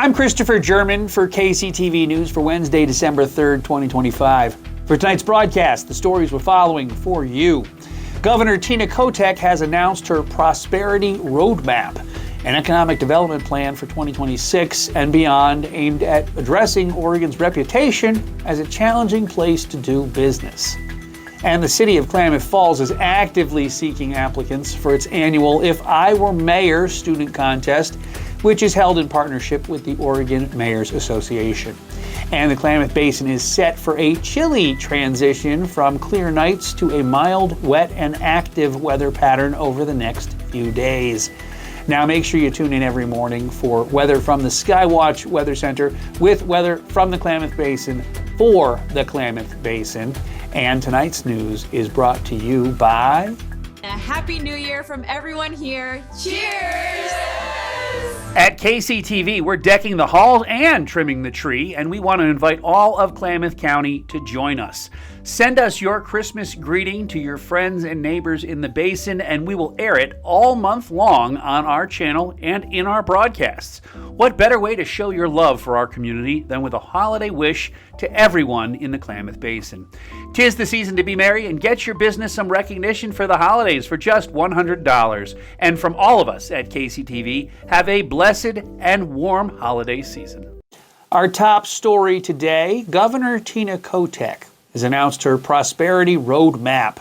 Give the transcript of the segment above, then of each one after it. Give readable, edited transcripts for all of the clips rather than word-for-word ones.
I'm Christopher German for KCTV News for Wednesday, December 3rd, 2025. For tonight's broadcast, the stories we're following for you. Governor Tina Kotek has announced her Prosperity Roadmap, an economic development plan for 2026 and beyond aimed at addressing Oregon's reputation as a challenging place to do business. And the City of Klamath Falls is actively seeking applicants for its annual If I Were Mayor student contest, which is held in partnership with the Oregon Mayors Association. And the Klamath Basin is set for a chilly transition from clear nights to a mild, wet, and active weather pattern over the next few days. Now make sure you tune in every morning for weather from the Skywatch Weather Center with weather from the Klamath Basin for the Klamath Basin. And tonight's news is brought to you by... A Happy New Year from everyone here. Cheers! At KCTV, we're decking the halls and trimming the tree, and we want to invite all of Klamath County to join us. Send us your Christmas greeting to your friends and neighbors in the basin, and we will air it all month long on our channel and in our broadcasts. What better way to show your love for our community than with a holiday wish to everyone in the Klamath Basin? 'Tis the season to be merry and get your business some recognition for the holidays for just $100. And from all of us at KCTV, have a blessed and warm holiday season. Our top story today, Governor Tina Kotek has announced her Prosperity Roadmap.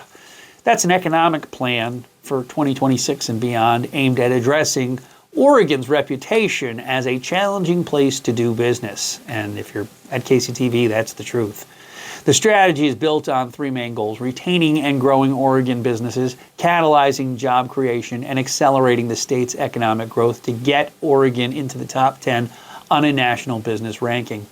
That's an economic plan for 2026 and beyond aimed at addressing Oregon's reputation as a challenging place to do business. And if you're at KCTV, that's the truth. The strategy is built on three main goals: retaining and growing Oregon businesses, catalyzing job creation, and accelerating the state's economic growth to get Oregon into the top 10 on a national business ranking.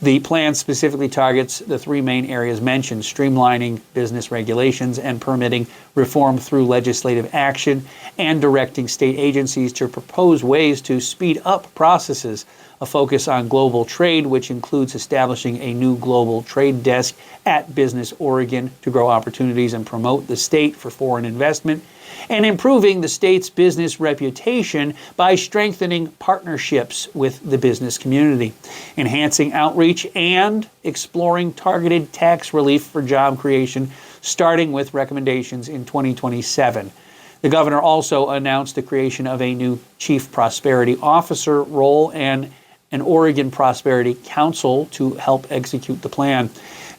The plan specifically targets the three main areas mentioned: streamlining business regulations and permitting reform through legislative action, and directing state agencies to propose ways to speed up processes. A focus on global trade, which includes establishing a new global trade desk at Business Oregon to grow opportunities and promote the state for foreign investment, and improving the state's business reputation by strengthening partnerships with the business community, enhancing outreach, and exploring targeted tax relief for job creation, starting with recommendations in 2027. The governor also announced the creation of a new Chief Prosperity Officer role and an Oregon Prosperity Council to help execute the plan.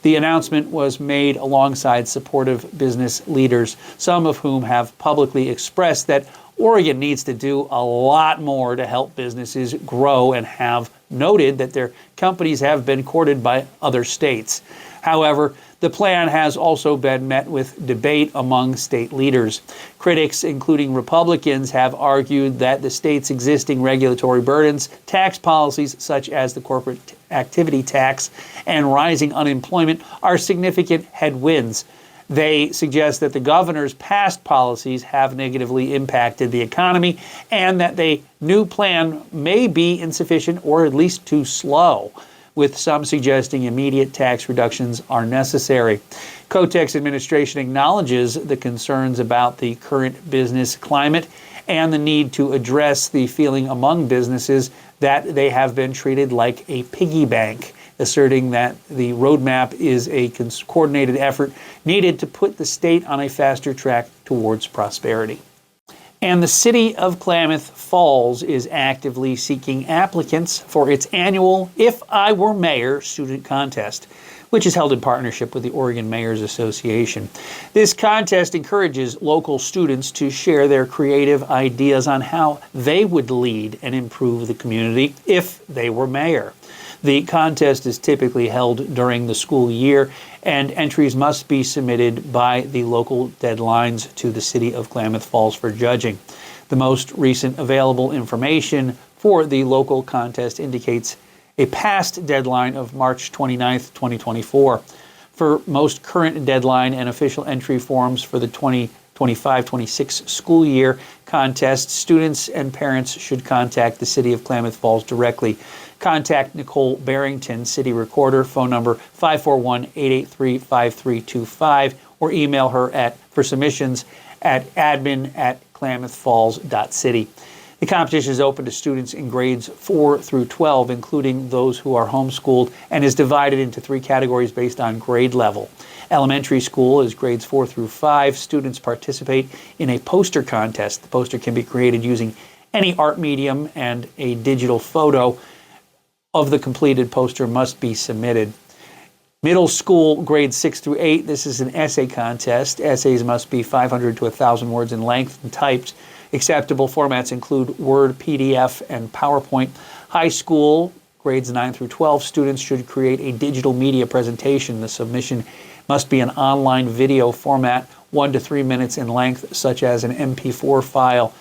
The announcement was made alongside supportive business leaders, some of whom have publicly expressed that Oregon needs to do a lot more to help businesses grow and have noted that their companies have been courted by other states. However, the plan has also been met with debate among state leaders. Critics, including Republicans, have argued that the state's existing regulatory burdens, tax policies such as the corporate activity tax, and rising unemployment are significant headwinds. They suggest that the governor's past policies have negatively impacted the economy and that the new plan may be insufficient or at least too slow, with some suggesting immediate tax reductions are necessary. Kotek's administration acknowledges the concerns about the current business climate and the need to address the feeling among businesses that they have been treated like a piggy bank, asserting that the roadmap is a coordinated effort needed to put the state on a faster track towards prosperity. And the City of Klamath Falls is actively seeking applicants for its annual If I Were Mayor student contest, which is held in partnership with the Oregon Mayors Association. This contest encourages local students to share their creative ideas on how they would lead and improve the community if they were mayor. The contest is typically held during the school year, and entries must be submitted by the local deadlines to the City of Klamath Falls for judging. The most recent available information for the local contest indicates a past deadline of March 29th, 2024. For most current deadline and official entry forms for the 2025-26 school year contest, students and parents should contact the City of Klamath Falls directly. Contact Nicole Barrington, City Recorder, phone number 541-883-5325, or email her for submissions at admin@klamathfalls.city. The competition is open to students in grades 4 through 12, including those who are homeschooled, and is divided into 3 categories based on grade level. Elementary school is grades 4 through 5. Students participate in a poster contest. The poster can be created using any art medium, and a digital photo of the completed poster must be submitted. Middle school, grades 6 through 8, this is an essay contest. Essays must be 500 to 1,000 words in length and typed. Acceptable formats include Word, PDF, and PowerPoint. High school, grades 9 through 12, students should create a digital media presentation. The submission must be an online video format, 1 to 3 minutes in length, such as an MP4 file.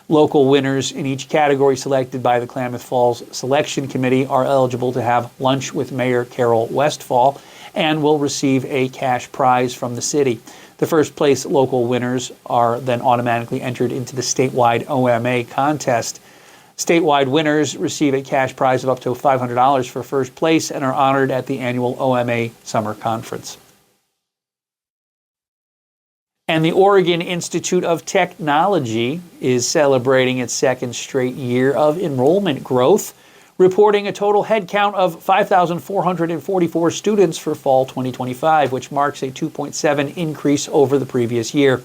Local winners in each category selected by the Klamath Falls Selection Committee are eligible to have lunch with Mayor Carol Westfall and will receive a cash prize from the city. The first place local winners are then automatically entered into the statewide OMA contest. Statewide winners receive a cash prize of up to $500 for first place and are honored at the annual OMA Summer Conference. And the Oregon Institute of Technology is celebrating its second straight year of enrollment growth, reporting a total head count of 5,444 students for fall 2025, which marks a 2.7 increase over the previous year.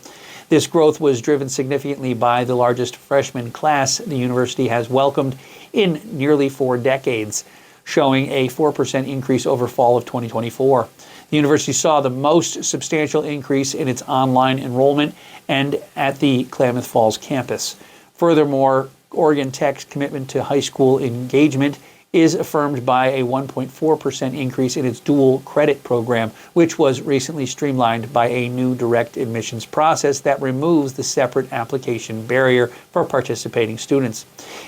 This growth was driven significantly by the largest freshman class the university has welcomed in nearly 4 decades, showing a 4% increase over fall of 2024. The university saw the most substantial increase in its online enrollment and at the Klamath Falls campus. Furthermore, Oregon Tech's commitment to high school engagement is affirmed by a 1.4% increase in its dual credit program, which was recently streamlined by a new direct admissions process that removes the separate application barrier for participating students.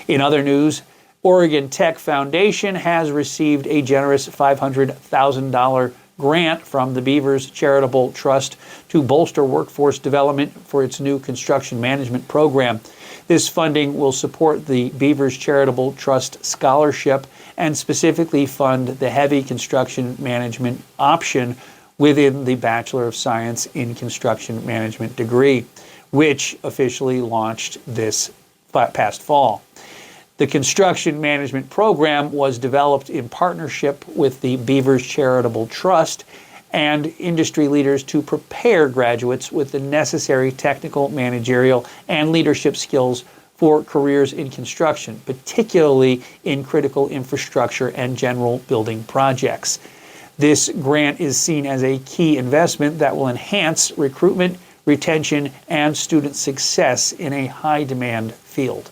In other news, Oregon Tech Foundation has received a generous $500,000 grant from the Beavers Charitable Trust to bolster workforce development for its new construction management program. This funding will support the Beavers Charitable Trust Scholarship and specifically fund the heavy construction management option within the Bachelor of Science in Construction Management degree, which officially launched this past fall. The construction management program was developed in partnership with the Beavers Charitable Trust and industry leaders to prepare graduates with the necessary technical, managerial, and leadership skills for careers in construction, particularly in critical infrastructure and general building projects. This grant is seen as a key investment that will enhance recruitment, retention, and student success in a high-demand field.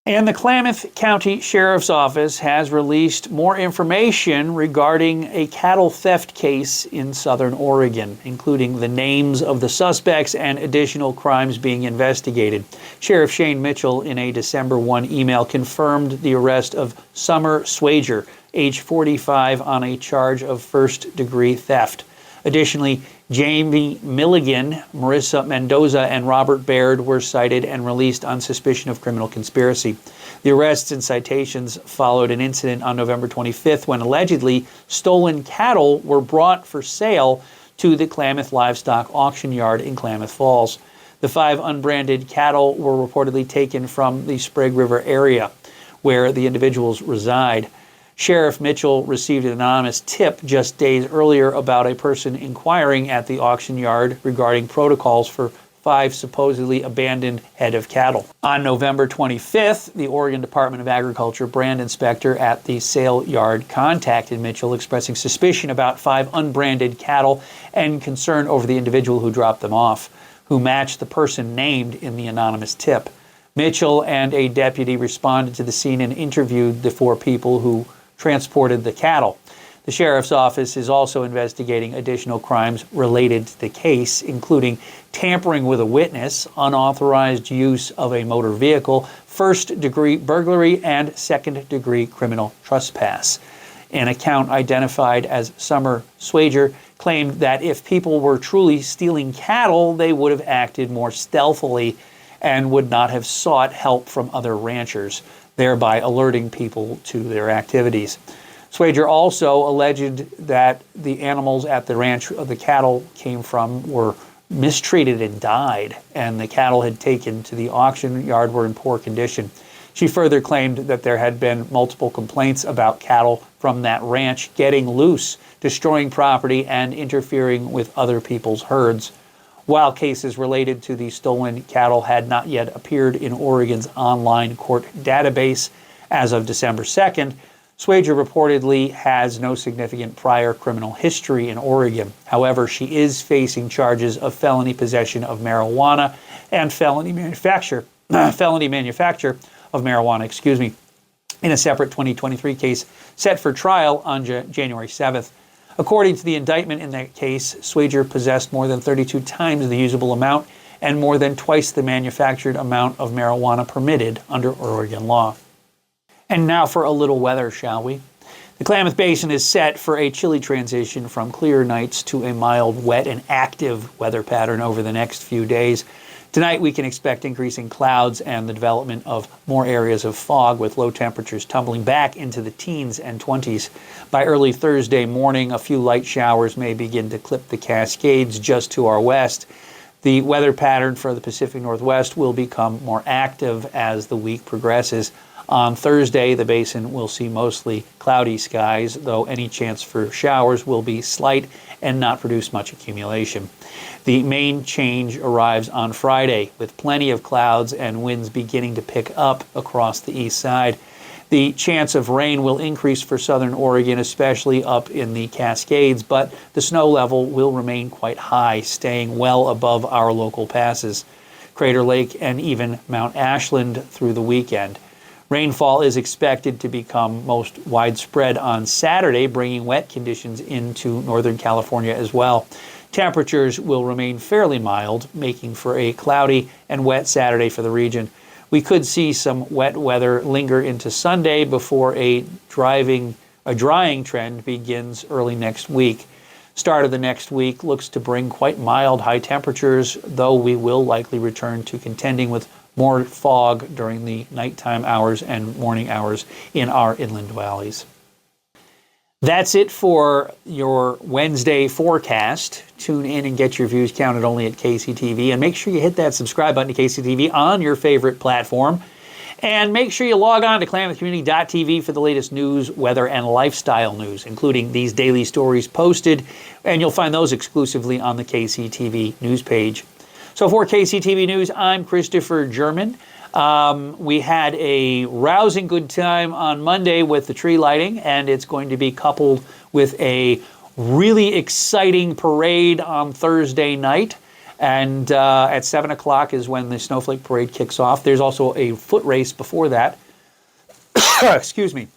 And the Klamath County Sheriff's Office has released more information regarding a cattle theft case in southern Oregon, including the names of the suspects and additional crimes being investigated. Sheriff Shane Mitchell, in a December 1 email, confirmed the arrest of Summer Swager, age 45, on a charge of first-degree theft. Additionally, Jamie Milligan, Marissa Mendoza, and Robert Baird were cited and released on suspicion of criminal conspiracy. The arrests and citations followed an incident on November 25th when allegedly stolen cattle were brought for sale to the Klamath Livestock Auction Yard in Klamath Falls. The 5 unbranded cattle were reportedly taken from the Sprague River area, where the individuals reside. Sheriff Mitchell received an anonymous tip just days earlier about a person inquiring at the auction yard regarding protocols for 5 supposedly abandoned head of cattle. On November 25th, the Oregon Department of Agriculture brand inspector at the sale yard contacted Mitchell expressing suspicion about 5 unbranded cattle and concern over the individual who dropped them off, who matched the person named in the anonymous tip. Mitchell and a deputy responded to the scene and interviewed the 4 people who transported the cattle. The sheriff's office is also investigating additional crimes related to the case, including tampering with a witness, unauthorized use of a motor vehicle, first-degree burglary, and second-degree criminal trespass. An account identified as Summer Swager claimed that if people were truly stealing cattle, they would have acted more stealthily and would not have sought help from other ranchers, thereby alerting people to their activities. Swager also alleged that the animals at the ranch the cattle came from were mistreated and died, and the cattle had taken to the auction yard were in poor condition. She further claimed that there had been multiple complaints about cattle from that ranch getting loose, destroying property, and interfering with other people's herds. While cases related to the stolen cattle had not yet appeared in Oregon's online court database as of December 2nd, Swager reportedly has no significant prior criminal history in Oregon. However, she is facing charges of felony possession of marijuana and felony manufacture of marijuana, in a separate 2023 case set for trial on January 7th. According to the indictment in that case, Swager possessed more than 32 times the usable amount and more than twice the manufactured amount of marijuana permitted under Oregon law. And now for a little weather, shall we? The Klamath Basin is set for a chilly transition from clear nights to a mild, wet, and active weather pattern over the next few days. Tonight, we can expect increasing clouds and the development of more areas of fog, with low temperatures tumbling back into the teens and 20s. By early Thursday morning, a few light showers may begin to clip the Cascades just to our west. The weather pattern for the Pacific Northwest will become more active as the week progresses. On Thursday, the basin will see mostly cloudy skies, though any chance for showers will be slight and not produce much accumulation. The main change arrives on Friday, with plenty of clouds and winds beginning to pick up across the east side. The chance of rain will increase for southern Oregon, especially up in the Cascades, but the snow level will remain quite high, staying well above our local passes, Crater Lake, and even Mount Ashland through the weekend. Rainfall is expected to become most widespread on Saturday, bringing wet conditions into Northern California as well. Temperatures will remain fairly mild, making for a cloudy and wet Saturday for the region. We could see some wet weather linger into Sunday before a drying trend begins early next week. Start of the next week looks to bring quite mild high temperatures, though we will likely return to contending with more fog during the nighttime hours and morning hours in our inland valleys. That's it for your Wednesday forecast. Tune in and get your views counted only at KCTV. And make sure you hit that subscribe button to KCTV on your favorite platform. And make sure you log on to klamathcommunity.tv for the latest news, weather, and lifestyle news, including these daily stories posted. And you'll find those exclusively on the KCTV news page. So for KCTV News, I'm Christopher German. We had a rousing good time on Monday with the tree lighting, and it's going to be coupled with a really exciting parade on Thursday night. And at 7 o'clock is when the Snowflake Parade kicks off. There's also a foot race before that. Excuse me.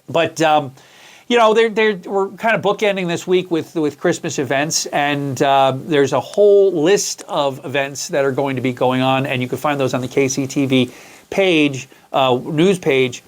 But we're kind of bookending this week with Christmas events, and there's a whole list of events that are going to be going on, and you can find those on the KCTV page, news page,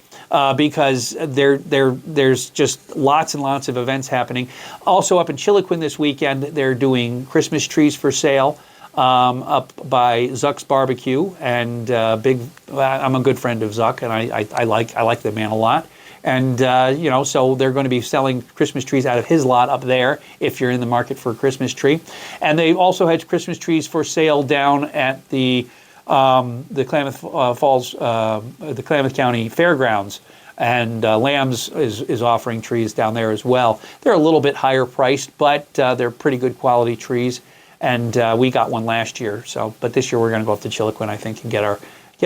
because there's just lots and lots of events happening. Also up in Chiloquin this weekend, they're doing Christmas trees for sale up by Zuck's Barbecue, and I'm a good friend of Zuck, and I like the man a lot. And, so they're going to be selling Christmas trees out of his lot up there if you're in the market for a Christmas tree. And they also had Christmas trees for sale down at the Klamath Falls, the Klamath County Fairgrounds. And Lamb's is offering trees down there as well. They're a little bit higher priced, but they're pretty good quality trees. And we got one last year. But this year we're going to go up to Chiloquin, I think, and get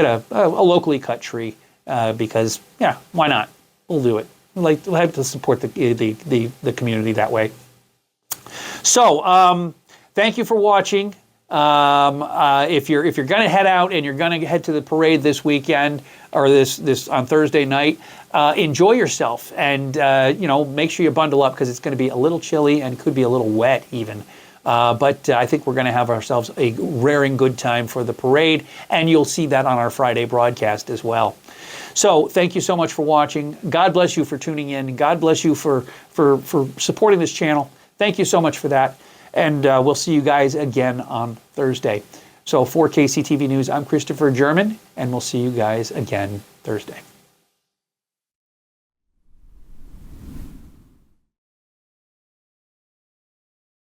a locally cut tree because, why not? We'll do it. We'll have to support the community that way. So, thank you for watching. If you're going to head out and you're going to head to the parade this weekend or this on Thursday night, enjoy yourself and make sure you bundle up because it's going to be a little chilly and could be a little wet even. But I think we're going to have ourselves a raring good time for the parade, and you'll see that on our Friday broadcast as well. So thank you so much for watching. God bless you for tuning in. God bless you for supporting this channel. Thank you so much for that. And we'll see you guys again on Thursday. So for KCTV News, I'm Christopher German, and we'll see you guys again Thursday.